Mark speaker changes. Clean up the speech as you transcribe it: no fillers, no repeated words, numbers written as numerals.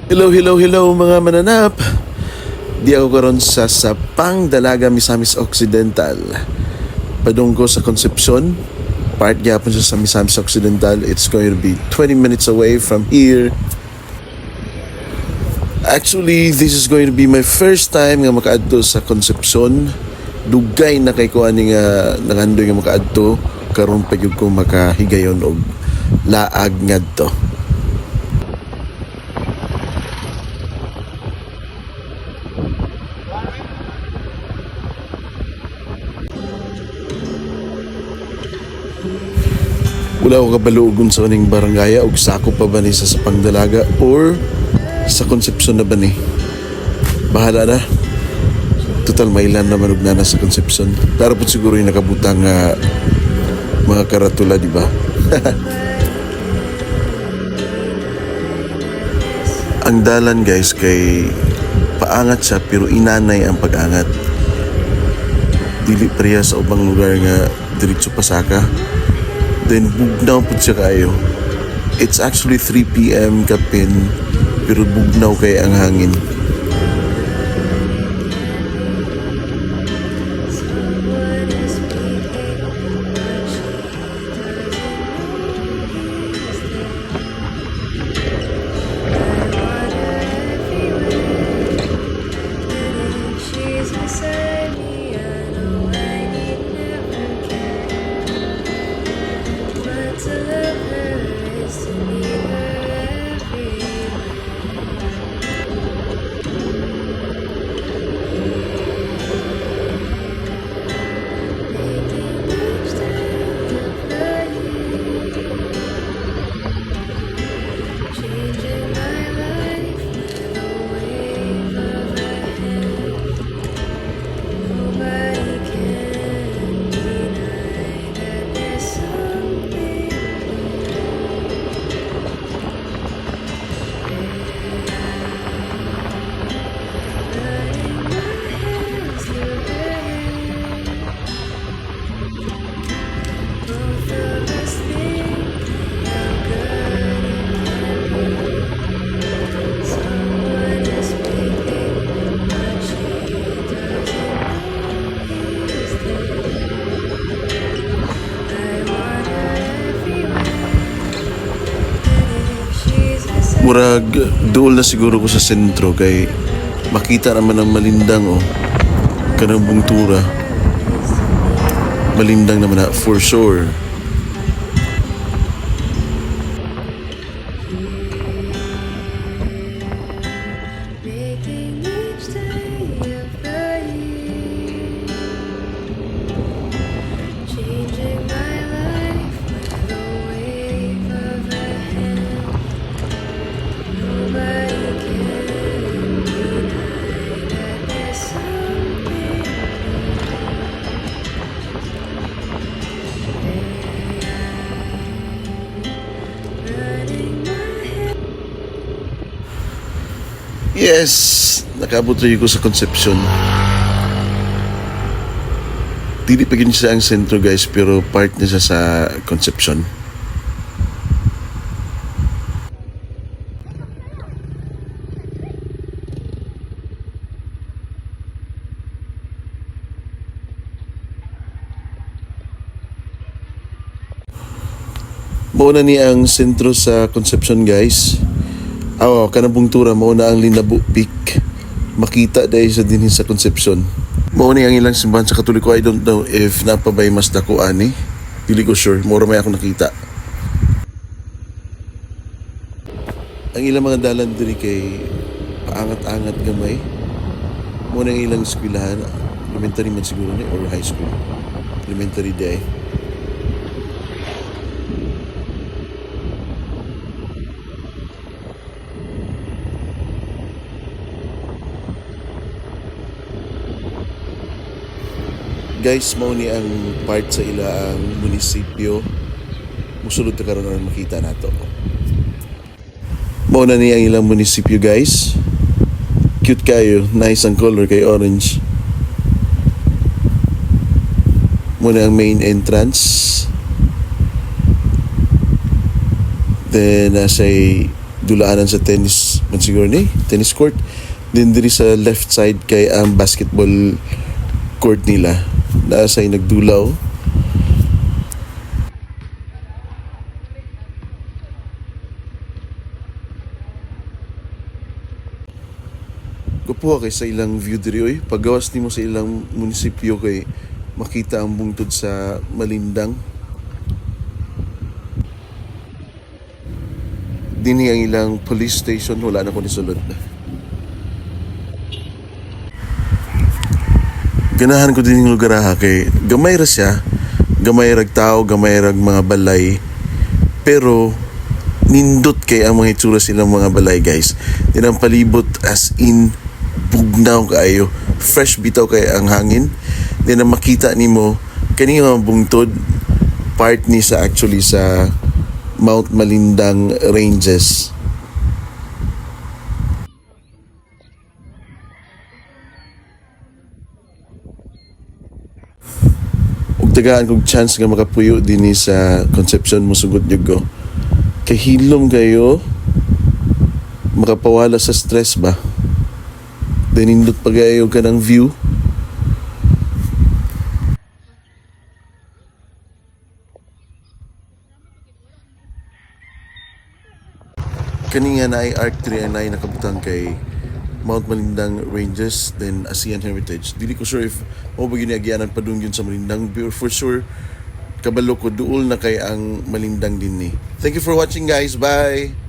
Speaker 1: Hello, hello, hello mga mananap. Di ako karon sa Sapang Dalaga, Misamis Occidental. Padung ko sa Concepcion. Part gyapon sa Misamis Occidental. It's going to be 20 minutes away from here. Actually, this is going to be my first time nga makaadto sa Concepcion. Dugay na kay ko ani nga nangandoy nga makaadto karon pa gyud ko makahigayon og laag ngadto. Wala ko kabalugon sa uning barangaya og sako pa ba ni sa Sapang Dalaga or sa Concepcion na ba ni? Bahala na. Total mailan naman og nana sa Concepcion. Pero po siguro yung nakabutang mga karatula, di ba? Ang dalan guys kay paangat siya pero inanay ang pag-angat. Dili priya sa ubang lugar nga diretso pasaka. Then bugnaw po siya kayo. It's actually 3 p.m. kapin pero bugnaw kay ang hangin. Murag dool na siguro ko sa sentro kay makita naman ang malindang kanang bungtura. Malindang naman na for sure. Yes, nakabot rin ko sa Concepcion. Dili pa gini siya ang sentro guys, pero part niya sa Concepcion. Mauna ni ang sentro sa Concepcion guys. Kanang bungtura mao na ang Linabo Peak. Makita dahil sa dinhi sa Concepcion. Mao ni ang ilang simbahan sa Katoliko. I don't know if napabay mas dako ani. Dili ko sure. Mura may ako nakita. Ang ilang mga dalan diri kay paangat-angat gamay. Mao na ang ilang eskwelahan. Elementary man siguro ni or high school. Elementary day. Guys, mao ni ang part sa ilang munisipyo. Musulod ta karon na makita nato. Mao na ni ang ilang munisipyo guys. Cute kayo, nice ang color kay orange. Muna ang main entrance. Then, nasa dulaanan sa tennis man siguro ni tennis court. Then diri sa left side kay ang basketball court nila. Naa say nagdulaw. Gupuha kay sa ilang view diri oy. Paggawas nimo sa ilang munisipyo kay makita ang bungtod sa Malindang. Dinhi ang ilang police station, wala na ko ni sulod na. Ganahan ko din yung lugar ha kay gamay ra siya, gamay rag tao, gamay rag mga balay, pero nindot kay ang mga itsura silang mga balay guys. Din ang palibot as in bugnaw kaayo, fresh bitaw kay ang hangin. Din ang makita nimo kani nga bungtod part ni sa actually sa Mount Malindang Ranges. Ug tagaan kog chance nga makapuyo dinhi sa Concepcion Mosugot Yugo. Kay hilom kayo makapawala sa stress ba? Then nindot pagayo ka ng view. Kani nga na ay Arc 3 and 9 nakabutang kay Mount Malindang Ranges, then ASEAN Heritage. Dili ko sure if mo ba ginagianan pa doon yun sa Malindang, but for sure kabalo ko duol na kay ang Malindang din ni. Thank you for watching guys. Bye!